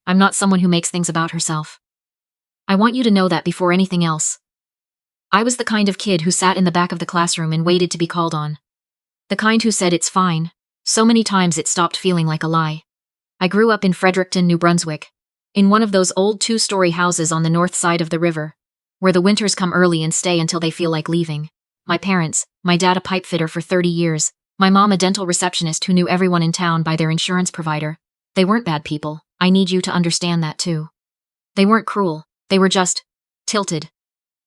I'm not someone who makes things about herself. I want you to know that before anything else. I was the kind of kid who sat in the back of the classroom and waited to be called on. The kind who said it's fine, so many times it stopped feeling like a lie. I grew up in Fredericton, New Brunswick, in one of those old 2-story houses on the north side of the river, where the winters come early and stay until they feel like leaving. My parents, my dad a pipe fitter for 30 years, my mom a dental receptionist who knew everyone in town by their insurance provider. They weren't bad people. I need you to understand that too. They weren't cruel. They were just tilted.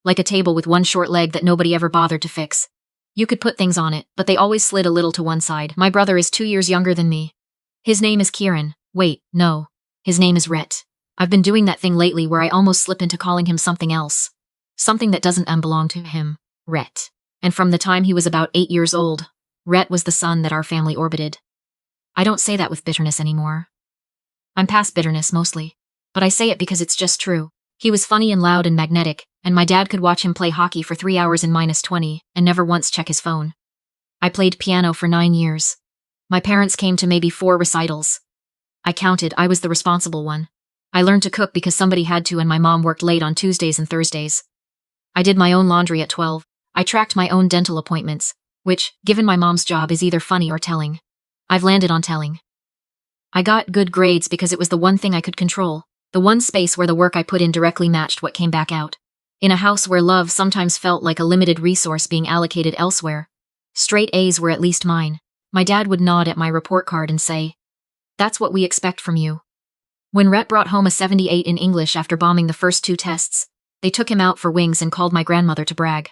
Like a table with one short leg that nobody ever bothered to fix. You could put things on it, but they always slid a little to one side. My brother is 2 years younger than me. His name is Kieran. Wait, no. His name is Rhett. I've been doing that thing lately where I almost slip into calling him something else. Something that doesn't belong to him. Rhett. And from the time he was about 8 years old, Rhett was the sun that our family orbited. I don't say that with bitterness anymore. I'm past bitterness mostly. But I say it because it's just true. He was funny and loud and magnetic, and my dad could watch him play hockey for 3 hours in -20 and never once check his phone. I played piano for 9 years. My parents came to maybe 4 recitals. I counted, I was the responsible one. I learned to cook because somebody had to and my mom worked late on Tuesdays and Thursdays. I did my own laundry at 12. I tracked my own dental appointments, which, given my mom's job, is either funny or telling. I've landed on telling. I got good grades because it was the one thing I could control, the one space where the work I put in directly matched what came back out. In a house where love sometimes felt like a limited resource being allocated elsewhere, straight A's were at least mine. My dad would nod at my report card and say, "That's what we expect from you." When Rhett brought home a 78 in English after bombing the first 2 tests, they took him out for wings and called my grandmother to brag.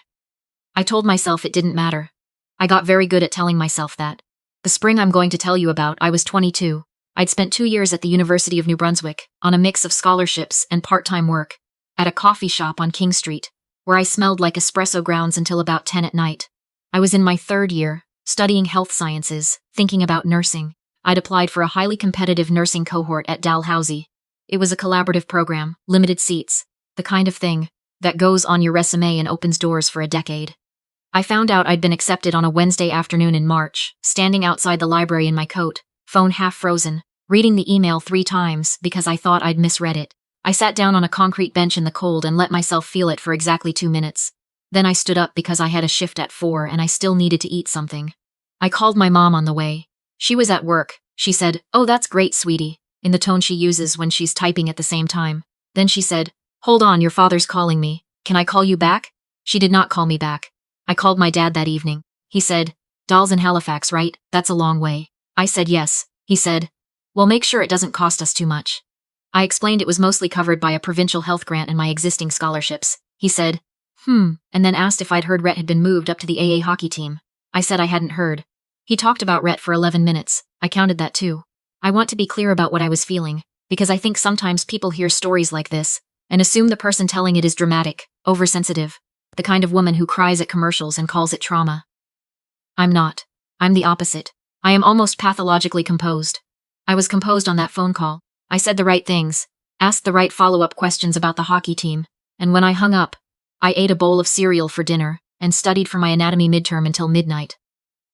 I told myself it didn't matter. I got very good at telling myself that. The spring I'm going to tell you about, I was 22. I'd spent 2 years at the University of New Brunswick, on a mix of scholarships and part-time work, at a coffee shop on King Street, where I smelled like espresso grounds until about 10 at night. I was in my 3rd year, studying health sciences, thinking about nursing. I'd applied for a highly competitive nursing cohort at Dalhousie. It was a collaborative program, limited seats, the kind of thing that goes on your resume and opens doors for a decade. I found out I'd been accepted on a Wednesday afternoon in March, standing outside the library in my coat, phone half frozen, reading the email 3 times because I thought I'd misread it. I sat down on a concrete bench in the cold and let myself feel it for exactly 2 minutes. Then I stood up because I had a shift at 4 and I still needed to eat something. I called my mom on the way. She was at work. She said, "Oh, that's great, sweetie," in the tone she uses when she's typing at the same time. Then she said, "Hold on, your father's calling me. Can I call you back?" She did not call me back. I called my dad that evening. He said, "Dal's in Halifax, right? That's a long way." I said yes. He said, "Well, make sure it doesn't cost us too much." I explained it was mostly covered by a provincial health grant and my existing scholarships. He said, and then asked if I'd heard Rhett had been moved up to the AA hockey team. I said I hadn't heard. He talked about Rhett for 11 minutes. I counted that too. I want to be clear about what I was feeling, because I think sometimes people hear stories like this and assume the person telling it is dramatic, oversensitive, the kind of woman who cries at commercials and calls it trauma. I'm not. I'm the opposite. I am almost pathologically composed. I was composed on that phone call. I said the right things, asked the right follow-up questions about the hockey team, and when I hung up, I ate a bowl of cereal for dinner and studied for my anatomy midterm until midnight.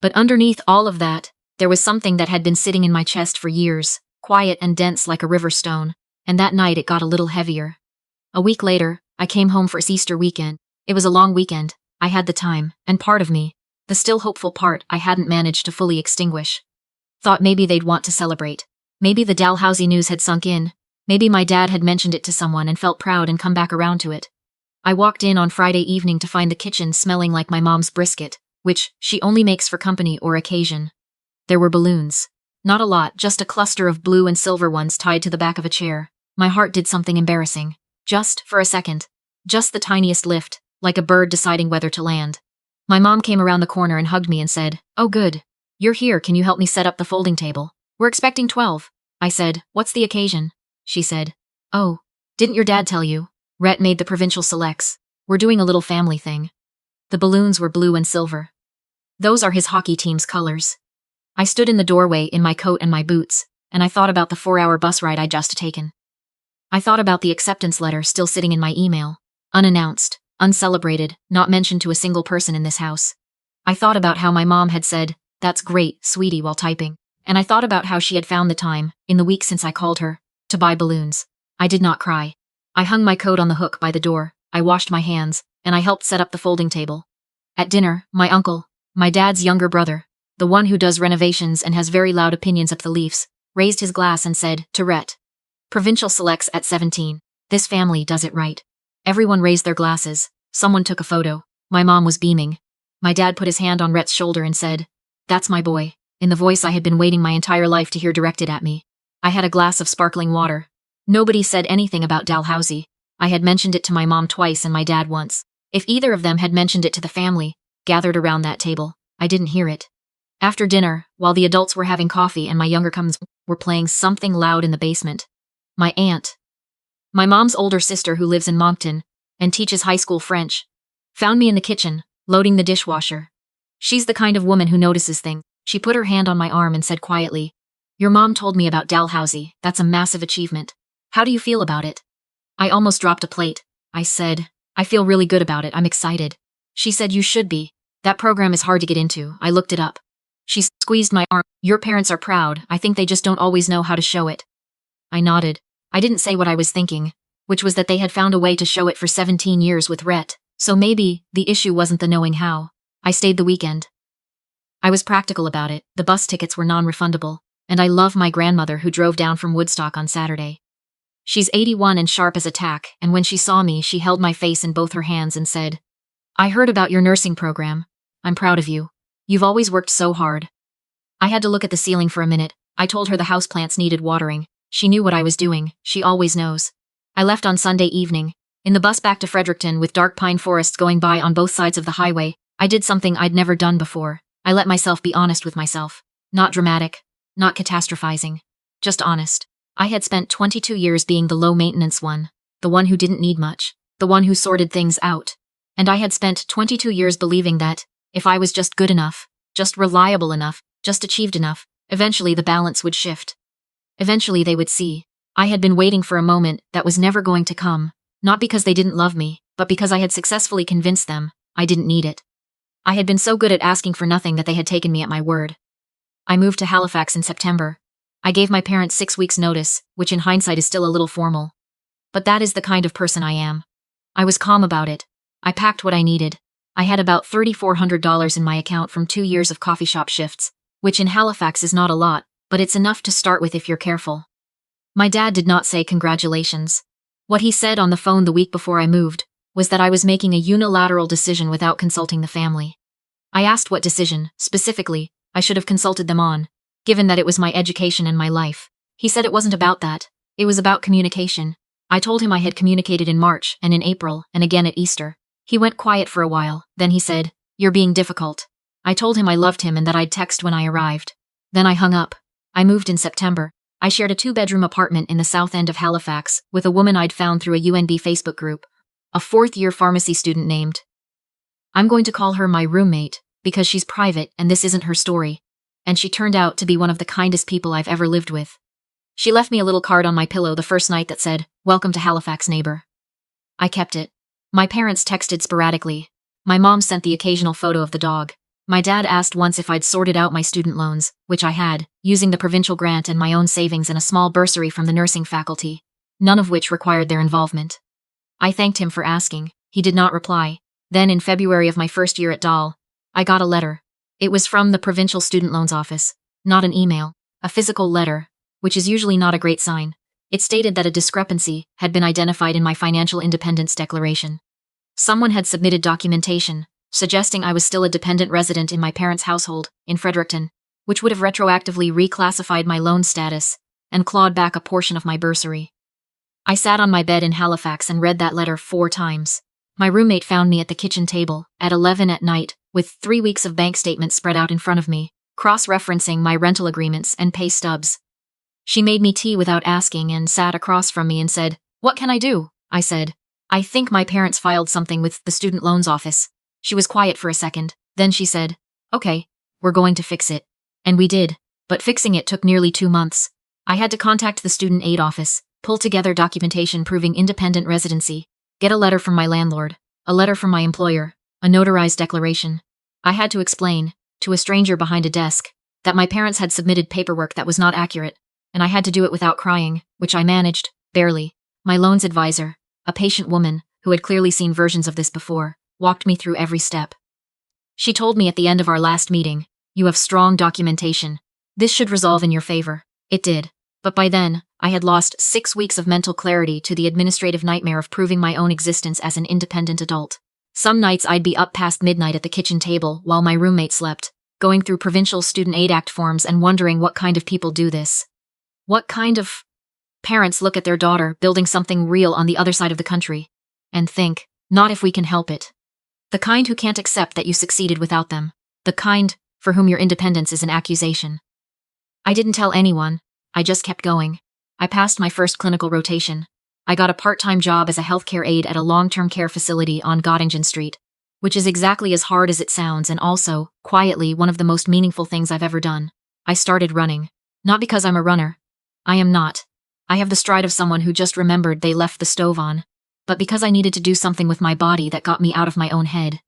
But underneath all of that, there was something that had been sitting in my chest for years, quiet and dense like a river stone, and that night it got a little heavier. A week later, I came home for Easter weekend. It was a long weekend. I had the time, and part of me, the still hopeful part I hadn't managed to fully extinguish, thought maybe they'd want to celebrate. Maybe the Dalhousie news had sunk in. Maybe my dad had mentioned it to someone and felt proud and come back around to it. I walked in on Friday evening to find the kitchen smelling like my mom's brisket, which she only makes for company or occasion. There were balloons. Not a lot, just a cluster of blue and silver ones tied to the back of a chair. My heart did something embarrassing. Just for a second. Just the tiniest lift, like a bird deciding whether to land. My mom came around the corner and hugged me and said, "Oh good. You're here, can you help me set up the folding table? We're expecting 12. I said, "What's the occasion?" She said, "Oh, didn't your dad tell you? Rhett made the provincial selects. We're doing a little family thing." The balloons were blue and silver. Those are his hockey team's colors. I stood in the doorway in my coat and my boots, and I thought about the 4-hour bus ride I'd just taken. I thought about the acceptance letter still sitting in my email, unannounced, uncelebrated, not mentioned to a single person in this house. I thought about how my mom had said, "That's great, sweetie," while typing. And I thought about how she had found the time, in the week since I called her, to buy balloons. I did not cry. I hung my coat on the hook by the door, I washed my hands, and I helped set up the folding table. At dinner, my uncle, my dad's younger brother, the one who does renovations and has very loud opinions up the leaves, raised his glass and said, to Rhett, "Provincial selects at 17. This family does it right." Everyone raised their glasses. Someone took a photo. My mom was beaming. My dad put his hand on Rhett's shoulder and said, "That's my boy," in the voice I had been waiting my entire life to hear directed at me. I had a glass of sparkling water. Nobody said anything about Dalhousie. I had mentioned it to my mom twice and my dad once. If either of them had mentioned it to the family, gathered around that table, I didn't hear it. After dinner, while the adults were having coffee and my younger cousins were playing something loud in the basement, my aunt, my mom's older sister who lives in Moncton and teaches high school French, found me in the kitchen, loading the dishwasher. She's the kind of woman who notices things. She put her hand on my arm and said quietly, "Your mom told me about Dalhousie. That's a massive achievement. How do you feel about it?" I almost dropped a plate. I said, "I feel really good about it. I'm excited." She said, "You should be. That program is hard to get into. I looked it up." She squeezed my arm. "Your parents are proud. I think they just don't always know how to show it." I nodded. I didn't say what I was thinking, which was that they had found a way to show it for 17 years with Rhett, so maybe the issue wasn't the knowing how. I stayed the weekend. I was practical about it. The bus tickets were non-refundable, and I love my grandmother who drove down from Woodstock on Saturday. She's 81 and sharp as a tack, and when she saw me, she held my face in both her hands and said, "I heard about your nursing program. I'm proud of you. You've always worked so hard." I had to look at the ceiling for a minute. I told her the houseplants needed watering. She knew what I was doing. She always knows. I left on Sunday evening. In the bus back to Fredericton with dark pine forests going by on both sides of the highway, I did something I'd never done before. I let myself be honest with myself. Not dramatic. Not catastrophizing. Just honest. I had spent 22 years being the low-maintenance one, the one who didn't need much, the one who sorted things out. And I had spent 22 years believing that, if I was just good enough, just reliable enough, just achieved enough, eventually the balance would shift. Eventually they would see. I had been waiting for a moment that was never going to come, not because they didn't love me, but because I had successfully convinced them I didn't need it. I had been so good at asking for nothing that they had taken me at my word. I moved to Halifax in September. I gave my parents 6 weeks' notice, which in hindsight is still a little formal. But that is the kind of person I am. I was calm about it. I packed what I needed. I had about $3,400 in my account from 2 years of coffee shop shifts, which in Halifax is not a lot, but it's enough to start with if you're careful. My dad did not say congratulations. What he said on the phone the week before I moved was that I was making a unilateral decision without consulting the family. I asked what decision, specifically, I should have consulted them on, given that it was my education and my life. He said it wasn't about that. It was about communication. I told him I had communicated in March and in April and again at Easter. He went quiet for a while, then he said, "You're being difficult." I told him I loved him and that I'd text when I arrived. Then I hung up. I moved in September. I shared a 2-bedroom apartment in the south end of Halifax with a woman I'd found through a UNB Facebook group, a 4th-year pharmacy student named. I'm going to call her my roommate, because she's private and this isn't her story. And she turned out to be one of the kindest people I've ever lived with. She left me a little card on my pillow the first night that said, "Welcome to Halifax, neighbor." I kept it. My parents texted sporadically. My mom sent the occasional photo of the dog. My dad asked once if I'd sorted out my student loans, which I had, using the provincial grant and my own savings and a small bursary from the nursing faculty, none of which required their involvement. I thanked him for asking. He did not reply. Then in February of my first year at Dahl, I got a letter. It was from the Provincial Student Loans Office, not an email, a physical letter, which is usually not a great sign. It stated that a discrepancy had been identified in my financial independence declaration. Someone had submitted documentation, suggesting I was still a dependent resident in my parents' household, in Fredericton, which would have retroactively reclassified my loan status and clawed back a portion of my bursary. I sat on my bed in Halifax and read that letter 4 times. My roommate found me at the kitchen table, at 11 at night, with 3 weeks of bank statements spread out in front of me, cross-referencing my rental agreements and pay stubs. She made me tea without asking and sat across from me and said, "What can I do?" I said, "I think my parents filed something with the Student Loans Office." She was quiet for a second, then she said, "Okay, we're going to fix it." And we did, but fixing it took nearly 2 months. I had to contact the Student Aid Office, pull together documentation proving independent residency, get a letter from my landlord, a letter from my employer, a notarized declaration. I had to explain, to a stranger behind a desk, that my parents had submitted paperwork that was not accurate. and I had to do it without crying, which I managed, barely. My loans advisor, a patient woman, who had clearly seen versions of this before, walked me through every step. She told me at the end of our last meeting, "You have strong documentation. This should resolve in your favor." It did. But by then, I had lost 6 weeks of mental clarity to the administrative nightmare of proving my own existence as an independent adult. Some nights I'd be up past midnight at the kitchen table while my roommate slept, going through Provincial Student Aid Act forms and wondering what kind of people do this. What kind of parents look at their daughter building something real on the other side of the country and think, not if we can help it. The kind who can't accept that you succeeded without them. The kind for whom your independence is an accusation. I didn't tell anyone. I just kept going. I passed my first clinical rotation. I got a part-time job as a healthcare aide at a long-term care facility on Gottingen Street, which is exactly as hard as it sounds and also, quietly, one of the most meaningful things I've ever done. I started running. Not because I'm a runner. I am not. I have the stride of someone who just remembered they left the stove on. But because I needed to do something with my body that got me out of my own head.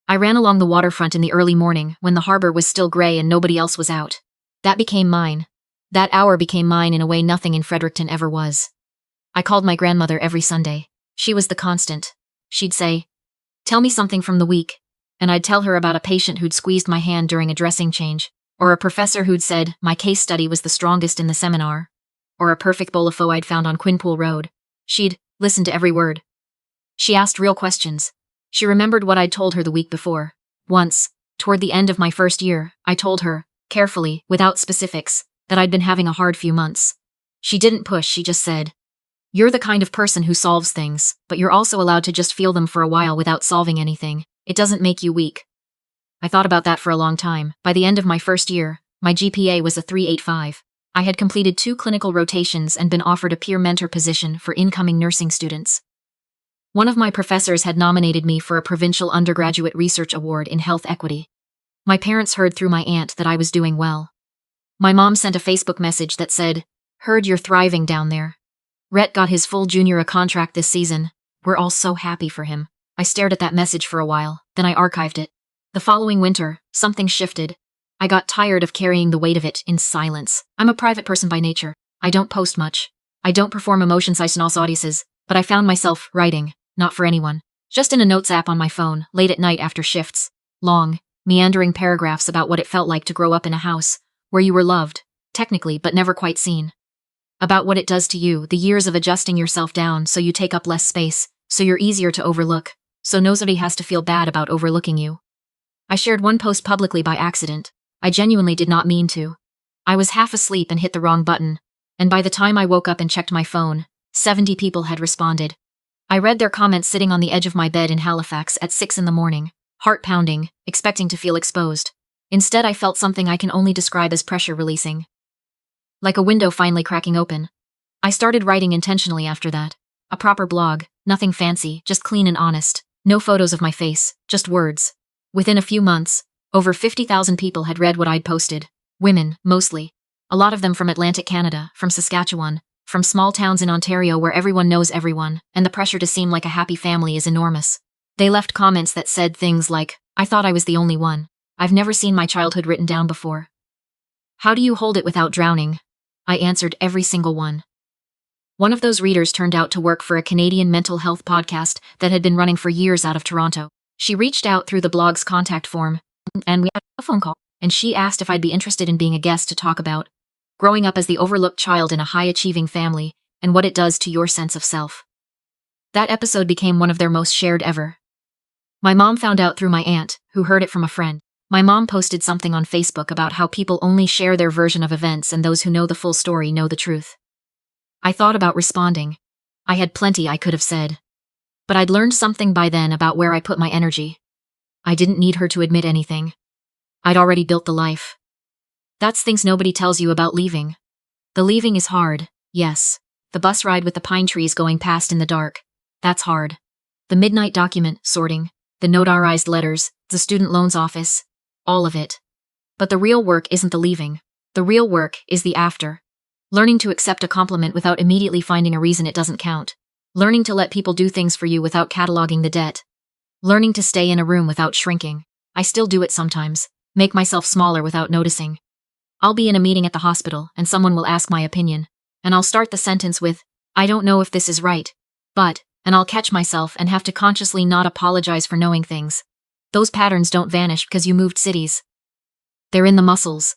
I ran along the waterfront in the early morning when the harbor was still gray and nobody else was out. That became mine. That hour became mine in a way nothing in Fredericton ever was. I called my grandmother every Sunday. She was the constant. She'd say, "Tell me something from the week," and I'd tell her about a patient who'd squeezed my hand during a dressing change, or a professor who'd said my case study was the strongest in the seminar, or a perfect bowl of pho I'd found on Quinpool Road. She'd listen to every word. She asked real questions. She remembered what I'd told her the week before. Once, toward the end of my first year, I told her, carefully, without specifics, that I'd been having a hard few months. She didn't push, she just said, "You're the kind of person who solves things, but you're also allowed to just feel them for a while without solving anything. It doesn't make you weak." I thought about that for a long time. By the end of my first year, my GPA was a 3.85. I had completed 2 clinical rotations and been offered a peer mentor position for incoming nursing students. One of my professors had nominated me for a provincial undergraduate research award in health equity. My parents heard through my aunt that I was doing well. My mom sent a Facebook message that said, "Heard you're thriving down there. Rhett got his full junior A contract this season. We're all so happy for him." I stared at that message for a while, then I archived it. The following winter, something shifted. I got tired of carrying the weight of it in silence. I'm a private person by nature. I don't post much. I don't perform emotion-signals audiences, but I found myself writing, not for anyone, just in a notes app on my phone, late at night after shifts. Long, meandering paragraphs about what it felt like to grow up in a house where you were loved, technically, but never quite seen. About what it does to you, the years of adjusting yourself down so you take up less space, so you're easier to overlook, so nobody has to feel bad about overlooking you. I shared one post publicly by accident. I genuinely did not mean to. I was half asleep and hit the wrong button, and by the time I woke up and checked my phone, 70 people had responded. I read their comments sitting on the edge of my bed in Halifax at 6 in the morning, heart pounding, expecting to feel exposed. Instead, I felt something I can only describe as pressure releasing. Like a window finally cracking open. I started writing intentionally after that. A proper blog, nothing fancy, just clean and honest. No photos of my face, just words. Within a few months, over 50,000 people had read what I'd posted. Women, mostly. A lot of them from Atlantic Canada, from Saskatchewan, from small towns in Ontario where everyone knows everyone, and the pressure to seem like a happy family is enormous. They left comments that said things like, "I thought I was the only one. I've never seen my childhood written down before. How do you hold it without drowning?" I answered every single one. One of those readers turned out to work for a Canadian mental health podcast that had been running for years out of Toronto. She reached out through the blog's contact form, and we had a phone call, and she asked if I'd be interested in being a guest to talk about growing up as the overlooked child in a high-achieving family and what it does to your sense of self. That episode became one of their most shared ever. My mom found out through my aunt, who heard it from a friend. My mom posted something on Facebook about how people only share their version of events and those who know the full story know the truth. I thought about responding. I had plenty I could have said. But I'd learned something by then about where I put my energy. I didn't need her to admit anything. I'd already built the life. That's things nobody tells you about leaving. The leaving is hard, yes. The bus ride with the pine trees going past in the dark. That's hard. The midnight document sorting, the notarized letters, the student loans office. All of it. But the real work isn't the leaving. The real work is the after. Learning to accept a compliment without immediately finding a reason it doesn't count. Learning to let people do things for you without cataloging the debt. Learning to stay in a room without shrinking. I still do it sometimes. Make myself smaller without noticing. I'll be in a meeting at the hospital and someone will ask my opinion. And I'll start the sentence with, I don't know if this is right, but, and I'll catch myself and have to consciously not apologize for knowing things. Those patterns don't vanish because you moved cities. They're in the muscles.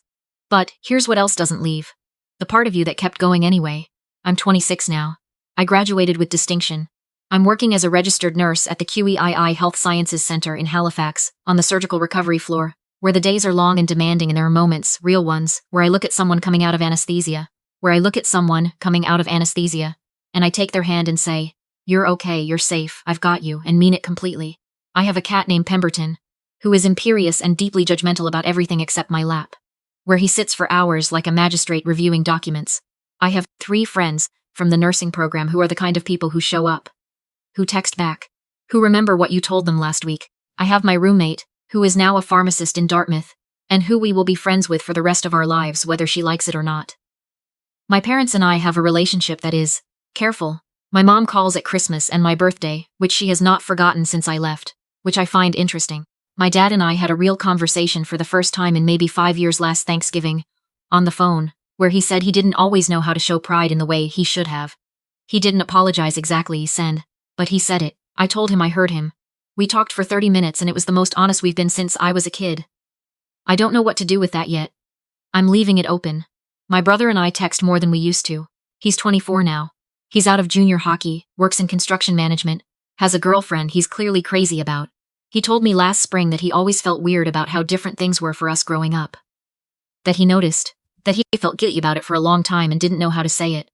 But, here's what else doesn't leave. The part of you that kept going anyway. I'm 26 now. I graduated with distinction. I'm working as a registered nurse at the QEII Health Sciences Center in Halifax, on the surgical recovery floor, where the days are long and demanding and there are moments, real ones, where I look at someone coming out of anesthesia, and I take their hand and say, you're okay, you're safe, I've got you, and mean it completely. I have a cat named Pemberton, who is imperious and deeply judgmental about everything except my lap, where he sits for hours like a magistrate reviewing documents. I have 3 friends from the nursing program who are the kind of people who show up, who text back, who remember what you told them last week. I have my roommate, who is now a pharmacist in Dartmouth, and who we will be friends with for the rest of our lives whether she likes it or not. My parents and I have a relationship that is careful. My mom calls at Christmas and my birthday, which she has not forgotten since I left, which I find interesting. My dad and I had a real conversation for the first time in maybe 5 years last Thanksgiving, on the phone, where he said he didn't always know how to show pride in the way he should have. He didn't apologize exactly, he said, but he said it. I told him I heard him. We talked for 30 minutes and it was the most honest we've been since I was a kid. I don't know what to do with that yet. I'm leaving it open. My brother and I text more than we used to. He's 24 now. He's out of junior hockey, works in construction management, has a girlfriend he's clearly crazy about. He told me last spring that he always felt weird about how different things were for us growing up. That he noticed, that he felt guilty about it for a long time and didn't know how to say it.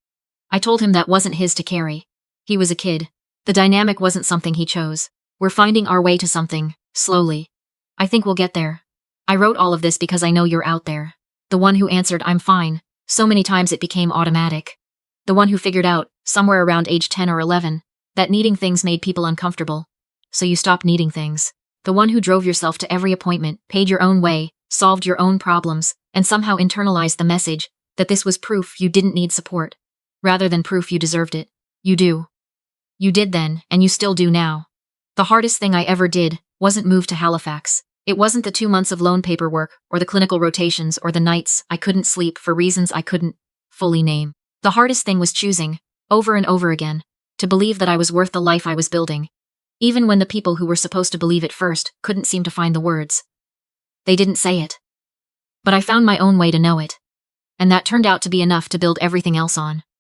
I told him that wasn't his to carry. He was a kid. The dynamic wasn't something he chose. We're finding our way to something, slowly. I think we'll get there. I wrote all of this because I know you're out there. The one who answered, I'm fine, so many times it became automatic. The one who figured out, somewhere around age 10 or 11, that needing things made people uncomfortable. So you stopped needing things. The one who drove yourself to every appointment, paid your own way, solved your own problems, and somehow internalized the message that this was proof you didn't need support, rather than proof you deserved it. You do. You did then, and you still do now. The hardest thing I ever did wasn't move to Halifax. It wasn't the 2 months of loan paperwork, or the clinical rotations, or the nights I couldn't sleep for reasons I couldn't fully name. The hardest thing was choosing, over and over again, to believe that I was worth the life I was building, even when the people who were supposed to believe it first couldn't seem to find the words. They didn't say it. But I found my own way to know it. And that turned out to be enough to build everything else on.